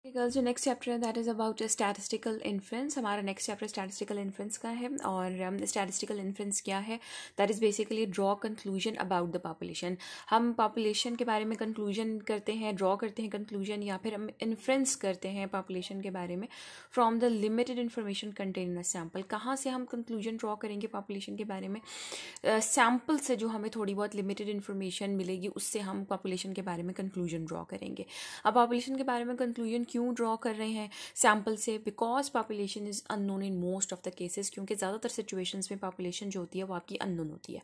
Girls, जो next chapter है that is about statistical inference. हमारा नेक्स्ट चैप्टर स्टैटिस्टिकल इन्फ्रेंस का है और स्टैटिस्टिकल इन्फ्रेंस क्या है? That is basically draw conclusion about the population. हम पॉपुलेशन के बारे में कंक्लूजन करते हैं, ड्रॉ करते हैं कंक्लूजन, या फिर हम इन्फ्रेंस करते हैं पॉपुलेशन के बारे में from the limited information contain in a sample. कहाँ से हम कंक्लूजन ड्रॉ करेंगे पॉपुलेशन के बारे में? सैम्पल से जो हमें थोड़ी बहुत लिमिटेड इन्फॉर्मेशन मिलेगी उससे हम पॉपुलेशन के बारे में कंक्लूजन ड्रॉ करेंगे। अब पॉपुलेशन के बारे में कंक्लूजन क्यों ड्रॉ कर रहे हैं सैम्पल से? Because population is unknown in most of the cases, क्योंकि ज़्यादातर सिचुएशंस में पॉपुलेशन जो होती है वो आपकी अननोन होती है।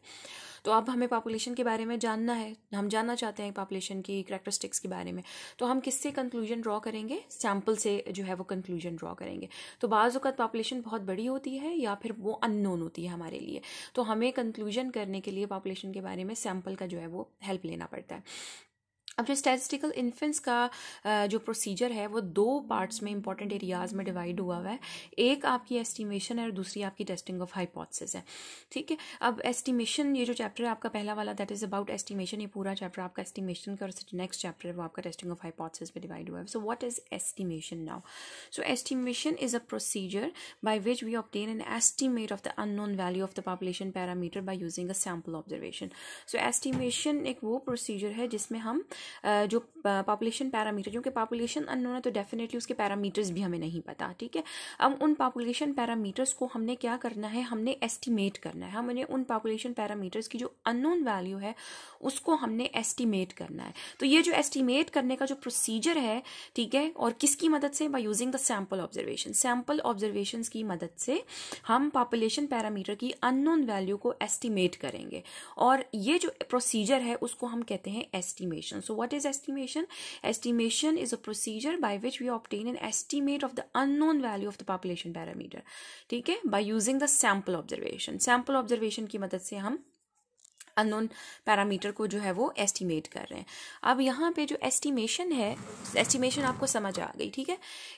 तो अब हमें पॉपुलेशन के बारे में जानना है, हम जानना चाहते हैं पॉपुलेशन की कैरेक्टरिस्टिक्स के बारे में, तो हम किससे कंक्लूजन ड्रॉ करेंगे? सैम्पल से जो है वो कंक्लूजन ड्रॉ करेंगे। तो बाज़ वक़्त पॉपुलेशन बहुत बड़ी होती है या फिर वो अननोन होती है हमारे लिए, तो हमें कंक्लूजन करने के लिए पॉपुलेशन के बारे में सैम्पल का जो है वो हेल्प लेना पड़ता है। अब जो स्टैटिस्टिकल इन्फ्रेंस का जो प्रोसीजर है वो दो पार्ट्स में इंपॉर्टेंट एरियाज में डिवाइड हुआ हुआ है। एक आपकी एस्टिमेशन है और दूसरी आपकी टेस्टिंग ऑफ हाइपोथेसिस है। ठीक है, अब एस्टिमेशन, ये जो चैप्टर है आपका पहला वाला दैट इज अबाउट एस्टिमेशन, ये पूरा चैप्टर आपका एस्टिमेशन का, और नेक्स्ट चैप्टर है वो आपका टेस्टिंग ऑफ हाइपोथेसिस में डिवाइड हुआ है। So what is estimation now? So estimation is a procedure by which we obtain an estimate of the unknown value of the population parameter by using a sample observation. So estimation एक वो procedure है जिसमें हम जो population parameter, क्योंकि population unknown है तो definitely उसके पैरामीटर्स भी हमें नहीं पता। ठीक है, अब उन पॉपुलेशन पैरामीटर्स को हमने क्या करना है, हमने एस्टिमेट करना है। हमने उन पॉपुलेशन पैरामीटर्स की जो अननोन वैल्यू है उसको हमने एस्टिमेट करना है। तो ये जो एस्टिमेट करने का जो प्रोसीजर है, ठीक है, और किसकी मदद से? By using the sample observation. Sample observations की मदद से हम पॉपुलेशन पैरामीटर की अननोन वैल्यू को एस्टिमेट करेंगे, और ये जो प्रोसीजर है उसको हम कहते हैं estimation. So what is estimation? Estimation is a procedure by which we obtain an estimate of the unknown value of the population parameter. ठीक है, by using the sample observation. Sample observation की मदद से हम अननोन पैरामीटर को जो है वो एस्टिमेट कर रहे हैं। अब यहाँ पे जो एस्टिमेशन है, एस्टिमेशन आपको समझ आ गई, ठीक है,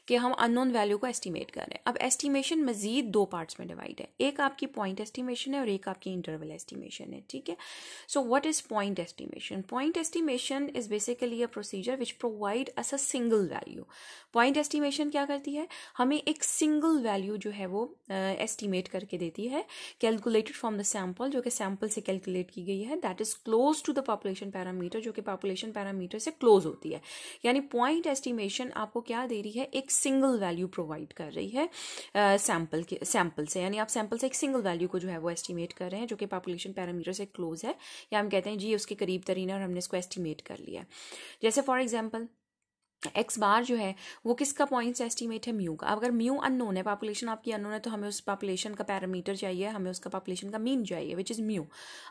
कि हम अननोन वैल्यू को एस्टिमेट कर रहे हैं। अब एस्टिमेशन मजीद दो पार्ट्स में डिवाइड है, एक आपकी पॉइंट एस्टिमेशन है और एक आपकी इंटरवल एस्टिमेशन है। ठीक है, so what is point estimation? Point estimation is basically a procedure which provide us a single value. Point estimation क्या करती है? हमें एक सिंगल वैल्यू जो है वो एस्टिमेट करके देती है, कैलकुलेटेड फ्रॉम द सैम्पल, जो कि सैम्पल से कैलकुलेट की गई है, that is close to the population parameter, जो कि पॉपुलेशन पैरामीटर से क्लोज होती है। यानी पॉइंट एस्टिमेशन आपको क्या दे रही है? एक सिंगल वैल्यू प्रोवाइड कर रही है सैम्पल से। यानी आप सैम्पल से एक सिंगल वैल्यू को जो है वो एस्टिमेट कर रहे हैं जो कि पॉपुलेशन पैरामीटर से क्लोज है, या हम कहते हैं जी उसके करीब तरीन है और हमने इसको एस्टिमेट कर लिया। जैसे फॉर एग्जाम्पल एक्स बार जो है वो किसका पॉइंट्स एस्टिमेट है? म्यू का। अब अगर म्यू अननोन है, पॉपुलेशन आपकी अननोन है, तो हमें उस पॉपुलेशन का पैरामीटर चाहिए, हमें उसका पॉपुलेशन का मीन चाहिए विच इज म्यू।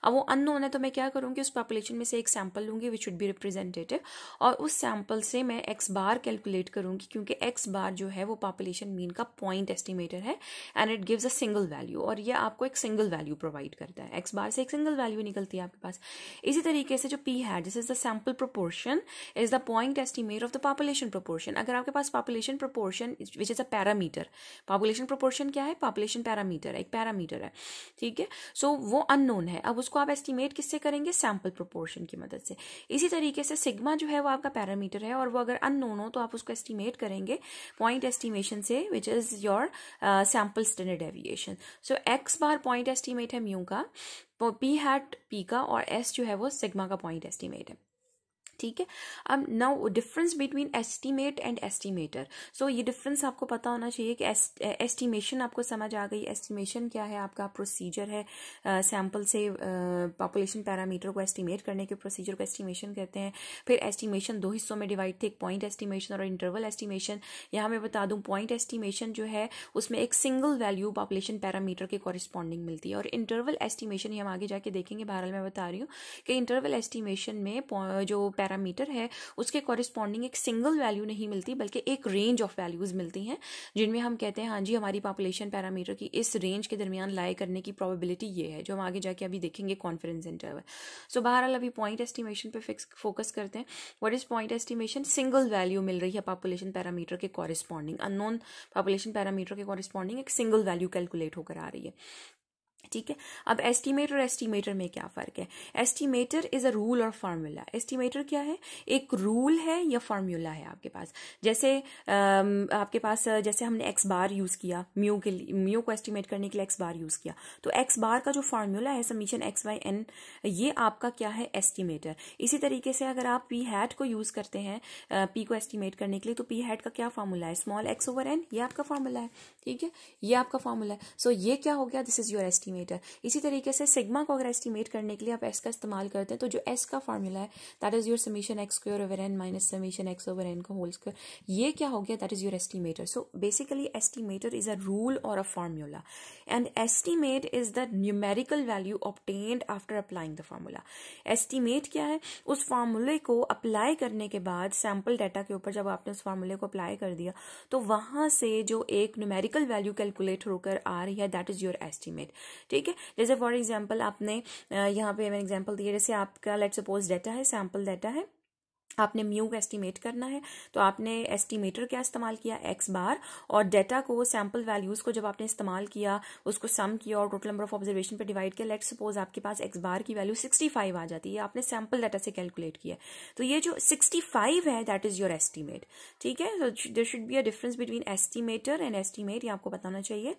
अब वो अननोन है तो मैं क्या करूँगी? उस पॉपुलेशन में से एक सैम्पल लूंगी विच वुड बी रिप्रेजेंटेटिव, और उस सैम्पल से मैं एक्स बार कैलकुलेट करूंगी, क्योंकि एक्स बार जो है वो पॉपुलेशन मीन का पॉइंट एस्टिमेटर है and it gives a single value, और ये आपको एक सिंगल वैल्यू प्रोवाइड करता है। एक्स बार से एक सिंगल वैल्यू निकलती है आपके पास। इसी तरीके से जो पी है, this is the sample proportion, is the point estimate of the population proportion. अगर आपके पास population proportion which is a parameter, population proportion क्या है? पॉपुलेशन पैरामीटर है, एक पैरामीटर है। ठीक है, सो वो अननोन है, अब उसको आप एस्टिमेट किससे करेंगे? सैम्पल प्रोपोर्शन की मदद से। इसी तरीके से सिग्मा जो है वो आपका पैरामीटर है, और वो अगर अननोन हो तो आप उसको एस्टिमेट करेंगे पॉइंट एस्टिमेशन से which is your sample standard deviation. So x bar point estimate है म्यू का, पी हैट पी का, और एस जो है वो सिग्मा का पॉइंट एस्टिमेट है। ठीक है, अब now difference between estimate and estimator. So ये डिफरेंस आपको पता होना चाहिए कि एस्टिमेशन आपको समझ आ गई। एस्टिमेशन क्या है? आपका प्रोसीजर है, सैम्पल से पॉपुलेशन पैरामीटर को एस्टिमेट करने के प्रोसीजर को एस्टिमेशन कहते हैं। फिर एस्टिमेशन दो हिस्सों में डिवाइड थे, एक पॉइंट एस्टिमेशन और इंटरवल एस्टिमेशन। यहाँ मैं बता दूं, पॉइंट एस्टिमेशन जो है उसमें एक सिंगल वैल्यू पॉपुलेशन पैरामीटर के कॉरिस्पॉन्डिंग मिलती है, और इंटरवल एस्टिमेशन हम आगे जाके देखेंगे, बहरहाल मैं बता रही हूँ कि इंटरवल एस्टिमेशन में जो पैरामीटर है उसके कॉरिस्पॉन्डिंग एक सिंगल वैल्यू नहीं मिलती, बल्कि एक रेंज ऑफ वैल्यूज मिलती हैं, जिनमें हम कहते हैं हाँ जी हमारी पॉपुलेशन पैरामीटर की इस रेंज के दरमियान लाई करने की प्रोबेबिलिटी ये है, जो हम आगे जाके अभी देखेंगे कॉन्फिडेंस इंटरवल। सो बहरहाल अभी पॉइंट एस्टिमेशन पे फोकस करते हैं। What is point estimation? Single value मिल रही है पॉपुलेशन पैरामीटर के कॉरिस्पॉन्डिंग, अननोन पॉपुलेशन पैरामीटर के कॉरिस्पॉन्डिंग एक सिंगल वैल्यू कैलकुलेट होकर आ रही है। ठीक है। अब एस्टिमेट और एस्टिमेटर में क्या फ़र्क है? एस्टिमेटर इज़ अ रूल और फार्मूला। एस्टिमेटर क्या है? एक रूल है या फार्मूला है आपके पास। जैसे आपके पास जैसे हमने एक्स बार यूज़ किया म्यू के लिए, म्यू को एस्टिमेट करने के लिए एक्स बार यूज़ किया, तो एक्स बार का जो फार्मूला है समीशन एक्स बाई एन, ये आपका क्या है? एस्टिमेटर। इसी तरीके से अगर आप पी हैट को यूज़ करते हैं पी को एस्टिमेट करने के लिए, तो पी हैट का क्या फार्मूला है? स्मॉल एक्स ओवर एन, ये आपका फार्मूला है। ठीक है, ये आपका फार्मूला है। सो ये क्या हो गया? This is your estimator. इसी तरीके से सिग्मा को अगर एस्टिमेट करने के लिए आप एस का इस्तेमाल करते हैं, तो जो एस का फार्मूला है that is your summation X square over N minus summation X over N का होल स्क्वायर, ये क्या हो गया? That is your estimator. So basically estimator is a rule और a formula, and estimate is the numerical value obtained after applying the formula. Estimate क्या है? उस फार्मूले को अप्लाई करने के बाद सैंपल डाटा के ऊपर जब आपने उस फार्मूले को अप्लाई कर दिया, तो वहां से जो एक न्यूमेरिकल वैल्यू कैलकुलेट होकर आ रही है दैट इज योर एस्टिमेट। ठीक है, जैसे फॉर एग्जांपल आपने यहाँ पे मैंने एग्जांपल दिया, जैसे आपका लेट्स सपोज डाटा है, सैंपल डाटा है, आपने म्यू का एस्टिमेट करना है, तो आपने एस्टिमेटर क्या इस्तेमाल किया? एक्स बार, और डाटा को सैंपल वैल्यूज को जब आपने इस्तेमाल किया, उसको सम किया और टोटल नंबर ऑफ ऑब्जर्वेशन पे डिवाइड किया, लेट्स सपोज आपके पास एक्स बार की वैल्यू 65 आ जाती है, आपने सैंपल डाटा से कैलकुलेट किया, तो ये जो 65 है दैट इज योर एस्टिमेट। ठीक है, there should be a difference between estimator and estimate, ये आपको बताना चाहिए।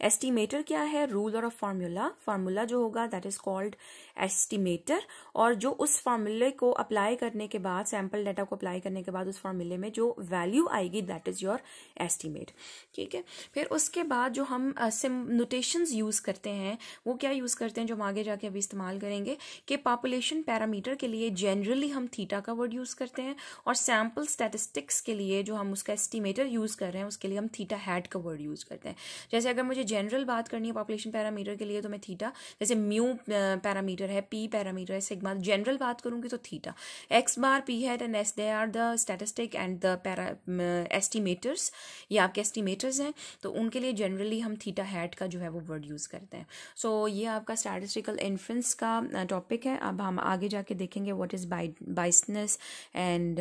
एस्टिमेटर क्या है? रूल और अ फार्मूला। फार्मूला जो होगा दैट इज कॉल्ड एस्टिमेटर, और जो उस फार्मूले को अप्लाई करने के बाद, सैंपल डाटा को अप्लाई करने के बाद उस फार्मूले में जो वैल्यू आएगी दैट इज योर एस्टिमेट। ठीक है, फिर उसके बाद जो हम नोटेशंस यूज करते हैं वो क्या यूज करते हैं, जो हम आगे जाके अभी इस्तेमाल करेंगे, कि पॉपुलेशन पैरामीटर के लिए जनरली हम थीटा का वर्ड यूज करते हैं, और सैंपल स्टैटिस्टिक्स के लिए जो हम उसका एस्टिमेटर यूज कर रहे हैं उसके लिए हम थीटा हैट का वर्ड यूज करते हैं। जैसे अगर मुझे जनरल बात करनी है पॉपुलेशन पैरामीटर के लिए तो मैं थीटा, जैसे म्यू पैरामीटर है, पी पैरामीटर है, सिग्मा, जनरल बात करूंगी तो theta. X bar, P hat and S, they are the statistic and the estimators, ये आपके एस्टिमेटर्स हैं, तो उनके लिए जनरली हम थीटा हैट का जो है वो वर्ड यूज करते हैं। सो ये आपका स्टैटिस्टिकल इन्फ्रेंस का टॉपिक है। अब हम आगे जाके देखेंगे what is बाइसनेस and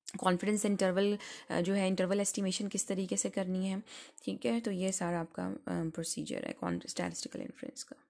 confidence interval, जो है इंटरवल एस्टिमेशन किस तरीके से करनी है। ठीक है, तो ये सारा आपका प्रोसीजर है स्टैटिस्टिकल इन्फ्रेंस का।